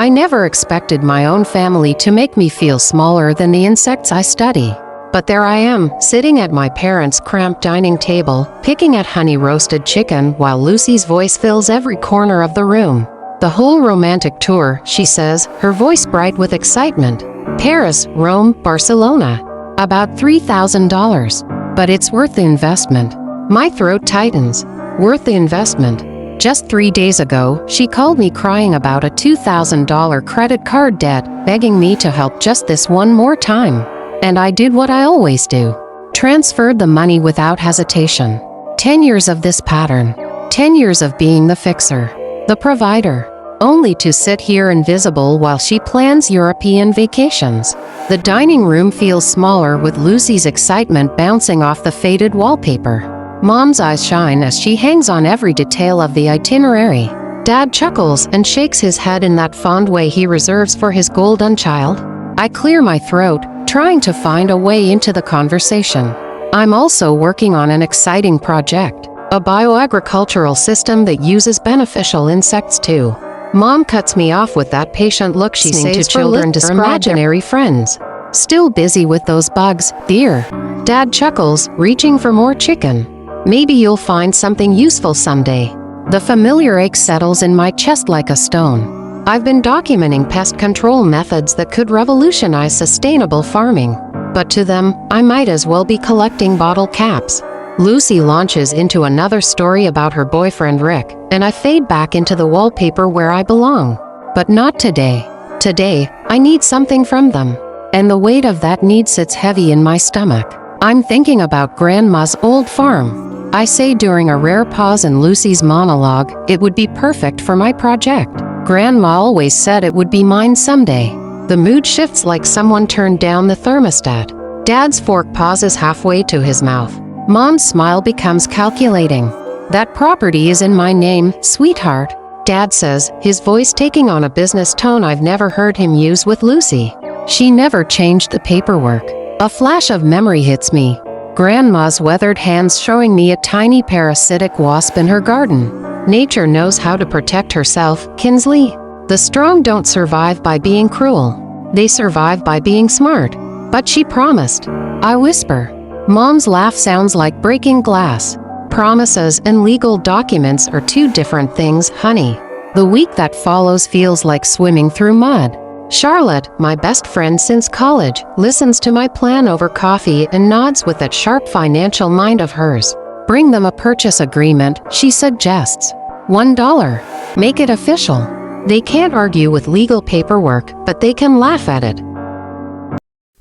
I never expected my own family to make me feel smaller than the insects I study. But there I am, sitting at my parents' cramped dining table, picking at honey-roasted chicken while Lucy's voice fills every corner of the room. The whole romantic tour, she says, her voice bright with excitement. Paris, Rome, Barcelona. About $3,000. But it's worth the investment. My throat tightens. Worth the investment. Just 3 days ago, she called me crying about a $2,000 credit card debt, begging me to help just this one more time. And I did what I always do. Transferred the money without hesitation. 10 years of this pattern. 10 years of being the fixer. The provider. Only to sit here invisible while she plans European vacations. The dining room feels smaller with Lucy's excitement bouncing off the faded wallpaper. Mom's eyes shine as she hangs on every detail of the itinerary. Dad chuckles and shakes his head in that fond way he reserves for his golden child. I clear my throat, trying to find a way into the conversation. I'm also working on an exciting project, a bioagricultural system that uses beneficial insects too. Mom cuts me off with that patient look she says to children describe imaginary friends. Still busy with those bugs, dear. Dad chuckles, reaching for more chicken. Maybe you'll find something useful someday. The familiar ache settles in my chest like a stone. I've been documenting pest control methods that could revolutionize sustainable farming. But to them, I might as well be collecting bottle caps. Lucy launches into another story about her boyfriend Rick, and I fade back into the wallpaper where I belong. But not today. Today, I need something from them. And the weight of that need sits heavy in my stomach. I'm thinking about Grandma's old farm. I say during a rare pause in Lucy's monologue, it would be perfect for my project. Grandma always said it would be mine someday. The mood shifts like someone turned down the thermostat. Dad's fork pauses halfway to his mouth. Mom's smile becomes calculating. That property is in my name, sweetheart, Dad says, his voice taking on a business tone I've never heard him use with Lucy. She never changed the paperwork. A flash of memory hits me. Grandma's weathered hands showing me a tiny parasitic wasp in her garden. Nature knows how to protect herself, Kinsley. The strong don't survive by being cruel. They survive by being smart. But she promised. I whisper. Mom's laugh sounds like breaking glass. Promises and legal documents are two different things, honey. The week that follows feels like swimming through mud. Charlotte, my best friend since college, listens to my plan over coffee and nods with that sharp financial mind of hers. Bring them a purchase agreement, she suggests. $1. Make it official. They can't argue with legal paperwork, but they can laugh at it.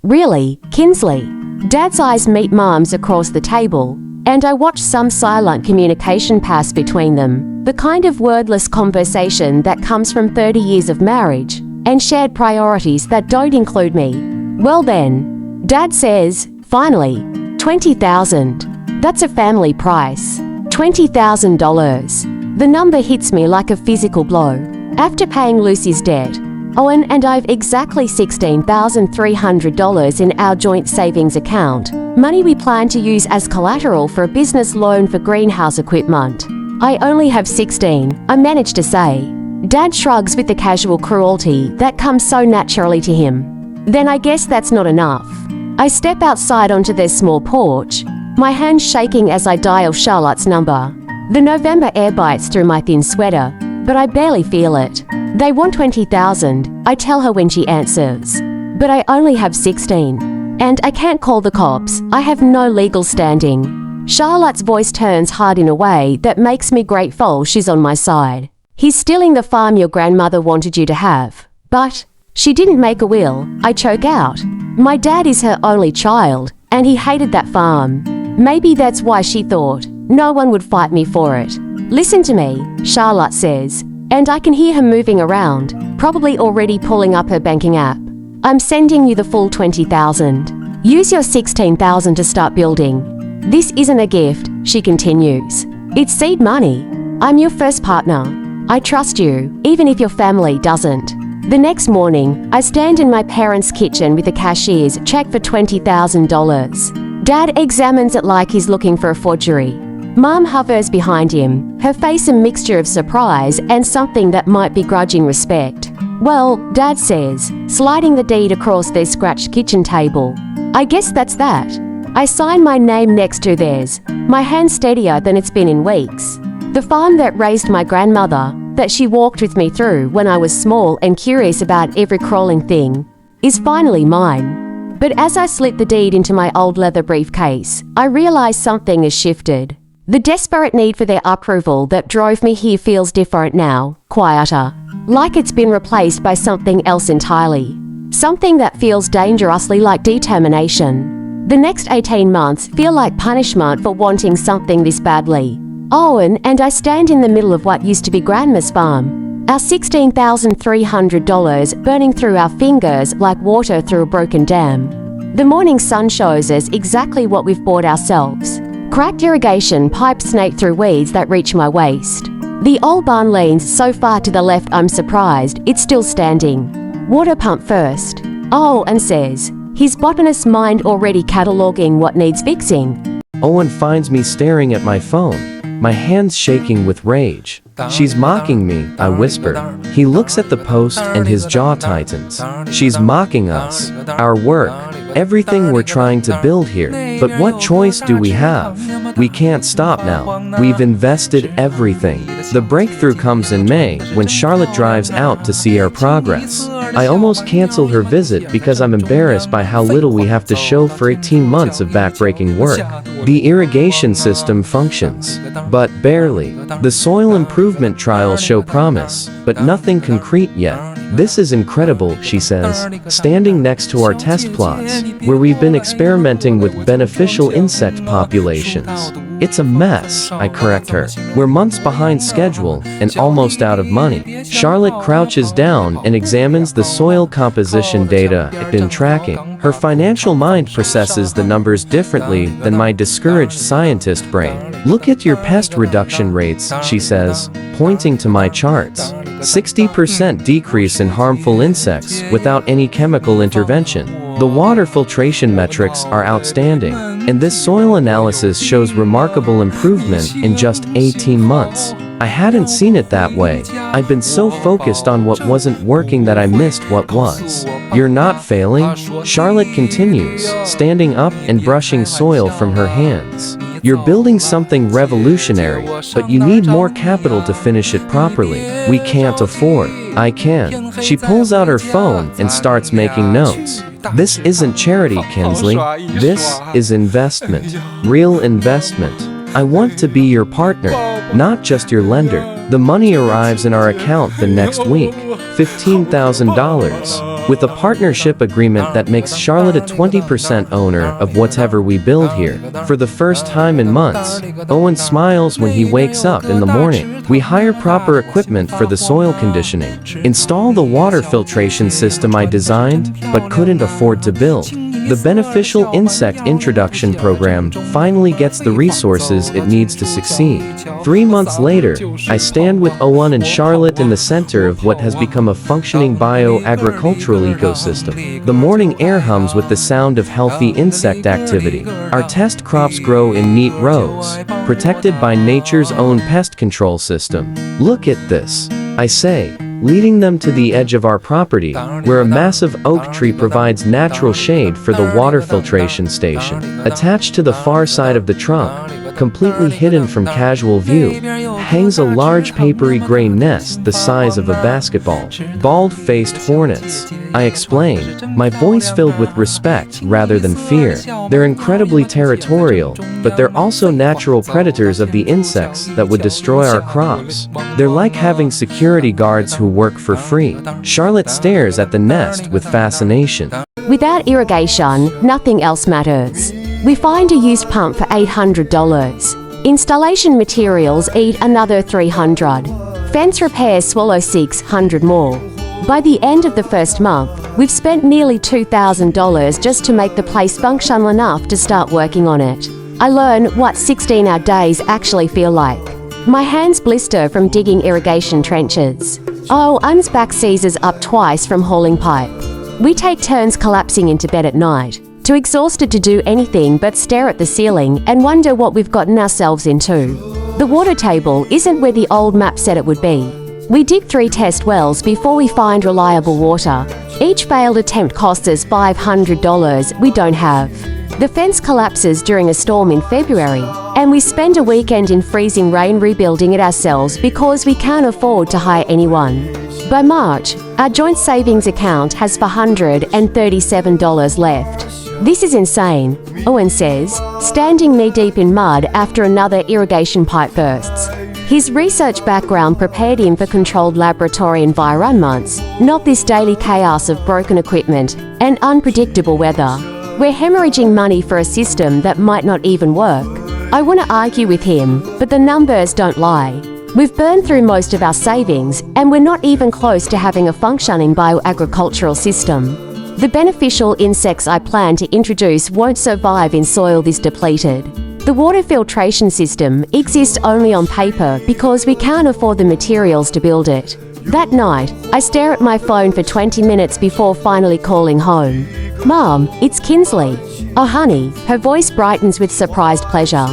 Really, Kinsley? Dad's eyes meet Mom's across the table, and I watch some silent communication pass between them, the kind of wordless conversation that comes from 30 years of marriage and shared priorities that don't include me. Well then, Dad says, finally, $20,000. That's a family price. $20,000. The number hits me like a physical blow. After paying Lucy's debt, Owen and I've exactly $16,300 in our joint savings account, money we plan to use as collateral for a business loan for greenhouse equipment. I only have 16, I managed to say. Dad shrugs with the casual cruelty that comes so naturally to him. Then I guess that's not enough. I step outside onto their small porch, my hands shaking as I dial Charlotte's number. The November air bites through my thin sweater, but I barely feel it. They want $20,000, I tell her when she answers. But I only have 16. And I can't call the cops, I have no legal standing. Charlotte's voice turns hard in a way that makes me grateful she's on my side. He's stealing the farm your grandmother wanted you to have. But she didn't make a will, I choke out. My dad is her only child, and he hated that farm. Maybe that's why she thought no one would fight me for it. Listen to me, Charlotte says, and I can hear her moving around, probably already pulling up her banking app. I'm sending you the full $20,000. Use your $16,000 to start building. This isn't a gift, she continues. It's seed money. I'm your first partner. I trust you, even if your family doesn't. The next morning, I stand in my parents' kitchen with the cashier's check for $20,000. Dad examines it like he's looking for a forgery. Mom hovers behind him, her face a mixture of surprise and something that might be grudging respect. Well, Dad says, sliding the deed across their scratched kitchen table. I guess that's that. I sign my name next to theirs, my hand steadier than it's been in weeks. The farm that raised my grandmother, that she walked with me through when I was small and curious about every crawling thing, is finally mine. But as I slip the deed into my old leather briefcase, I realize something has shifted. The desperate need for their approval that drove me here feels different now, quieter, like it's been replaced by something else entirely. Something that feels dangerously like determination. The next 18 months feel like punishment for wanting something this badly. Owen and I stand in the middle of what used to be Grandma's farm. Our $16,300 burning through our fingers like water through a broken dam. The morning sun shows us exactly what we've bought ourselves. Cracked irrigation pipes snake through weeds that reach my waist. The old barn leans so far to the left I'm surprised it's still standing. Water pump first. Oh, and says, his botanist mind already cataloguing what needs fixing. Owen finds me staring at my phone, my hands shaking with rage. She's mocking me, I whisper. He looks at the post and his jaw tightens. She's mocking us, our work, everything we're trying to build here. But what choice do we have? We can't stop now. We've invested everything. The breakthrough comes in May when Charlotte drives out to see our progress. I almost cancel her visit because I'm embarrassed by how little we have to show for 18 months of backbreaking work. The irrigation system functions, but barely. The soil improvement trials show promise, but nothing concrete yet. This is incredible, she says, standing next to our test plots, where we've been experimenting with beneficial insect populations. It's a mess, I correct her. We're months behind schedule and almost out of money. Charlotte crouches down and examines the soil composition data I've been tracking. Her financial mind processes the numbers differently than my discouraged scientist brain. Look at your pest reduction rates, she says, pointing to my charts. 60% decrease in harmful insects without any chemical intervention. The water filtration metrics are outstanding, and this soil analysis shows remarkable improvement in just 18 months. I hadn't seen it that way. I'd been so focused on what wasn't working that I missed what was. You're not failing? Charlotte continues, standing up and brushing soil from her hands. You're building something revolutionary, but you need more capital to finish it properly. We can't afford. I can. She pulls out her phone and starts making notes. This isn't charity, Kinsley. This is investment. Real investment. I want to be your partner, not just your lender. The money arrives in our account the next week. $15,000. With a partnership agreement that makes Charlotte a 20% owner of whatever we build here. For the first time in months, Owen smiles when he wakes up in the morning. We hire proper equipment for the soil conditioning. Install the water filtration system I designed, but couldn't afford to build. The beneficial insect introduction program finally gets the resources it needs to succeed. 3 months later, I stand with Owen and Charlotte in the center of what has become a functioning bio-agricultural ecosystem. The morning air hums with the sound of healthy insect activity. Our test crops grow in neat rows, protected by nature's own pest control system. Look at this, I say, leading them to the edge of our property, where a massive oak tree provides natural shade for the water filtration station. Attached to the far side of the trunk, completely hidden from casual view, hangs a large papery gray nest the size of a basketball. Bald-faced hornets. I explain, my voice filled with respect rather than fear. They're incredibly territorial, but they're also natural predators of the insects that would destroy our crops. They're like having security guards who work for free. Charlotte stares at the nest with fascination. Without irrigation, nothing else matters. We find a used pump for $800. Installation materials eat another $300. Fence repairs swallow $600 more. By the end of the first month, we've spent nearly $2,000 just to make the place functional enough to start working on it. I learn what 16-hour days actually feel like. My hands blister from digging irrigation trenches. Oh, Un's back seizes up twice from hauling pipe. We take turns collapsing into bed at night, too exhausted to do anything but stare at the ceiling and wonder what we've gotten ourselves into. The water table isn't where the old map said it would be. We dig 3 test wells before we find reliable water. Each failed attempt costs us $500 we don't have. The fence collapses during a storm in February, and we spend a weekend in freezing rain rebuilding it ourselves because we can't afford to hire anyone. By March, our joint savings account has $437 left. This is insane, Owen says, standing knee-deep in mud after another irrigation pipe bursts. His research background prepared him for controlled laboratory environments, not this daily chaos of broken equipment and unpredictable weather. We're hemorrhaging money for a system that might not even work. I want to argue with him, but the numbers don't lie. We've burned through most of our savings, and we're not even close to having a functioning bioagricultural system. The beneficial insects I plan to introduce won't survive in soil this depleted. The water filtration system exists only on paper because we can't afford the materials to build it. That night, I stare at my phone for 20 minutes before finally calling home. "Mom, it's Kinsley." "Oh, honey," her voice brightens with surprised pleasure.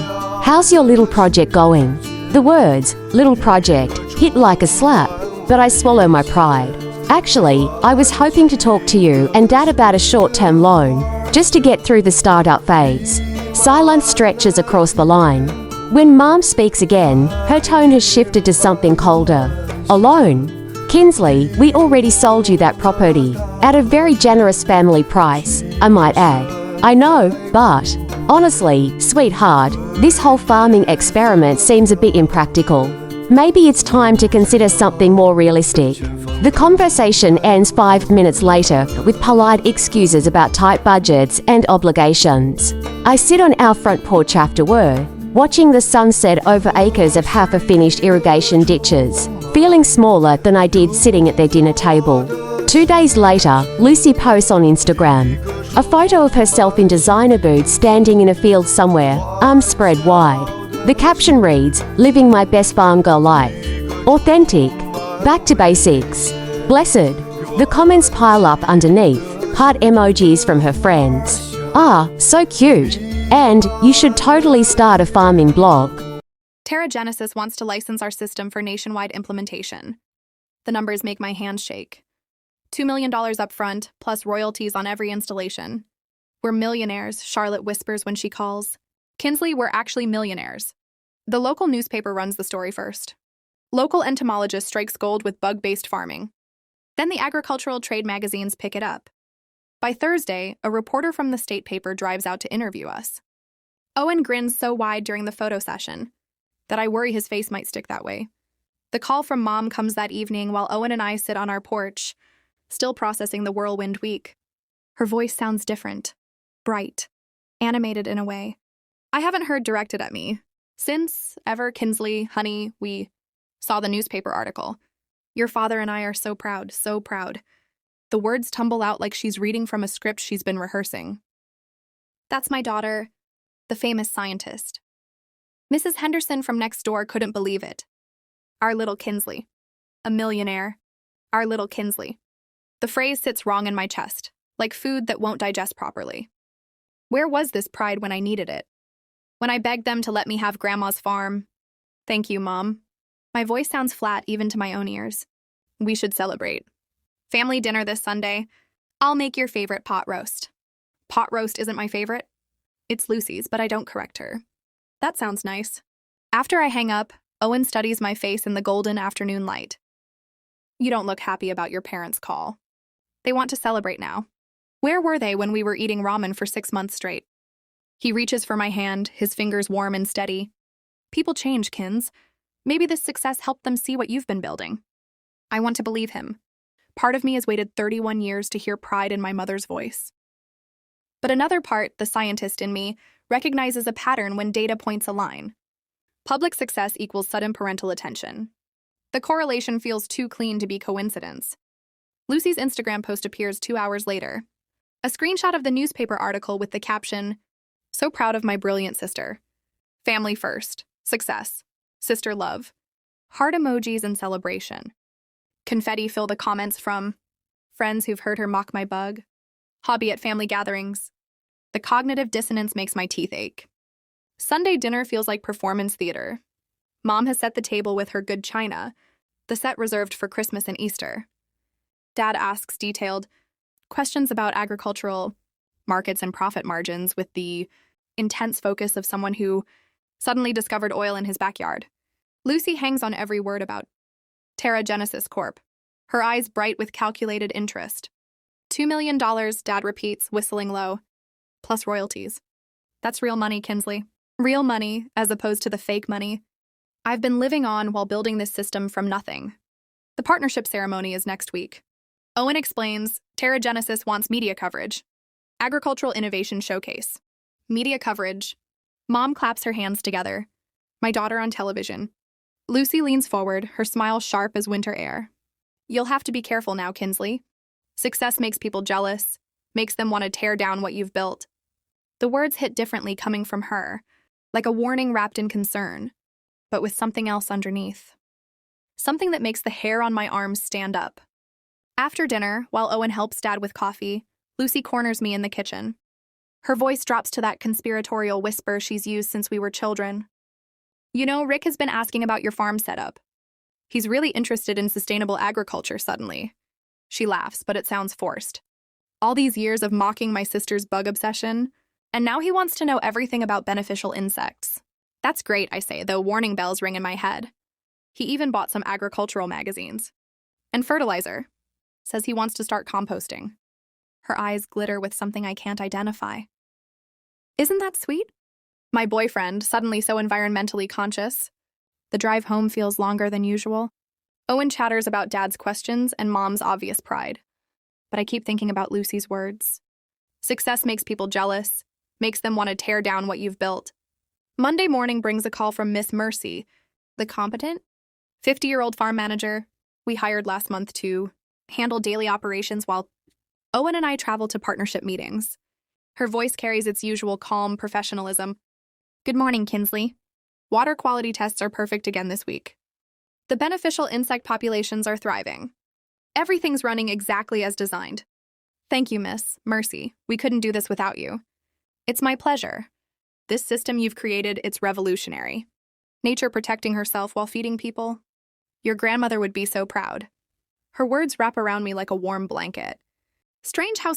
"How's your little project going?" The words, "little project," hit like a slap, but I swallow my pride. "Actually, I was hoping to talk to you and Dad about a short-term loan, just to get through the startup phase." Silence stretches across the line. When Mom speaks again, her tone has shifted to something colder. "A loan? Kinsley, we already sold you that property, at a very generous family price, I might add." "I know, but honestly, sweetheart, this whole farming experiment seems a bit impractical. Maybe it's time to consider something more realistic." The conversation ends 5 minutes later with polite excuses about tight budgets and obligations. I sit on our front porch after work, watching the sunset over acres of half-finished irrigation ditches, feeling smaller than I did sitting at their dinner table. 2 days later, Lucy posts on Instagram. A photo of herself in designer boots standing in a field somewhere, arms spread wide. The caption reads, "Living my best farm girl life." Authentic. Back to basics. Blessed. The comments pile up underneath, heart emojis from her friends. "Ah, so cute. And you should totally start a farming blog." TerraGenesis wants to license our system for nationwide implementation. The numbers make my hands shake. $2 million upfront, plus royalties on every installation. "We're millionaires," Charlotte whispers when she calls. "Kinsley, we're actually millionaires." The local newspaper runs the story first. Local entomologist strikes gold with bug-based farming. Then the agricultural trade magazines pick it up. By Thursday, a reporter from the state paper drives out to interview us. Owen grins so wide during the photo session that I worry his face might stick that way. The call from Mom comes that evening while Owen and I sit on our porch, still processing the whirlwind week. Her voice sounds different, bright, animated in a way I haven't heard directed at me since ever. "Kinsley, honey, we saw the newspaper article. Your father and I are so proud, so proud." The words tumble out like she's reading from a script she's been rehearsing. "That's my daughter, the famous scientist." Mrs. Henderson from next door couldn't believe it. "Our little Kinsley. A millionaire. Our little Kinsley." The phrase sits wrong in my chest, like food that won't digest properly. Where was this pride when I needed it? When I begged them to let me have Grandma's farm? "Thank you, Mom." My voice sounds flat even to my own ears. "We should celebrate. Family dinner this Sunday. I'll make your favorite pot roast." Pot roast isn't my favorite. It's Lucy's, but I don't correct her. That sounds nice. After I hang up, Owen studies my face in the golden afternoon light. "You don't look happy about your parents' call. They want to celebrate now. Where were they when we were eating ramen for 6 months straight?" He reaches for my hand, his fingers warm and steady. "People change, Kins. Maybe this success helped them see what you've been building." I want to believe him. Part of me has waited 31 years to hear pride in my mother's voice. But another part, the scientist in me, recognizes a pattern when data points align. Public success equals sudden parental attention. The correlation feels too clean to be coincidence. Lucy's Instagram post appears 2 hours later. A screenshot of the newspaper article with the caption, "So proud of my brilliant sister. Family first. Success. Sister love." Heart emojis and celebration. Confetti fill the comments from friends who've heard her mock my bug, hobby at family gatherings. The cognitive dissonance makes my teeth ache. Sunday dinner feels like performance theater. Mom has set the table with her good china, the set reserved for Christmas and Easter. Dad asks detailed questions about agricultural markets and profit margins with the intense focus of someone who suddenly discovered oil in his backyard. Lucy hangs on every word about Terra Genesis Corp., her eyes bright with calculated interest. $2 million, Dad repeats, whistling low, plus royalties. That's real money, Kinsley. Real money, as opposed to the fake money I've been living on while building this system from nothing. The partnership ceremony is next week. Owen explains, Terra Genesis wants media coverage. Agricultural Innovation Showcase. Media coverage. Mom claps her hands together. My daughter on television. Lucy leans forward, her smile sharp as winter air. You'll have to be careful now, Kinsley. Success makes people jealous, makes them want to tear down what you've built. The words hit differently coming from her, like a warning wrapped in concern, but with something else underneath. Something that makes the hair on my arms stand up. After dinner, while Owen helps Dad with coffee, Lucy corners me in the kitchen. Her voice drops to that conspiratorial whisper she's used since we were children. You know, Rick has been asking about your farm setup. He's really interested in sustainable agriculture suddenly. She laughs, but it sounds forced. All these years of mocking my sister's bug obsession, and now he wants to know everything about beneficial insects. That's great, I say, though warning bells ring in my head. He even bought some agricultural magazines. And fertilizer. Says he wants to start composting. Her eyes glitter with something I can't identify. Isn't that sweet? My boyfriend, suddenly so environmentally conscious. The drive home feels longer than usual. Owen chatters about Dad's questions and Mom's obvious pride. But I keep thinking about Lucy's words. Success makes people jealous, makes them want to tear down what you've built. Monday morning brings a call from Miss Mercy, the competent, 50-year-old farm manager we hired last month to handle daily operations while Owen and I travel to partnership meetings. Her voice carries its usual calm professionalism. Good morning, Kinsley. Water quality tests are perfect again this week. The beneficial insect populations are thriving. Everything's running exactly as designed. Thank you, Miss Mercy. We couldn't do this without you. It's my pleasure. This system you've created, it's revolutionary. Nature protecting herself while feeding people. Your grandmother would be so proud. Her words wrap around me like a warm blanket. Strange how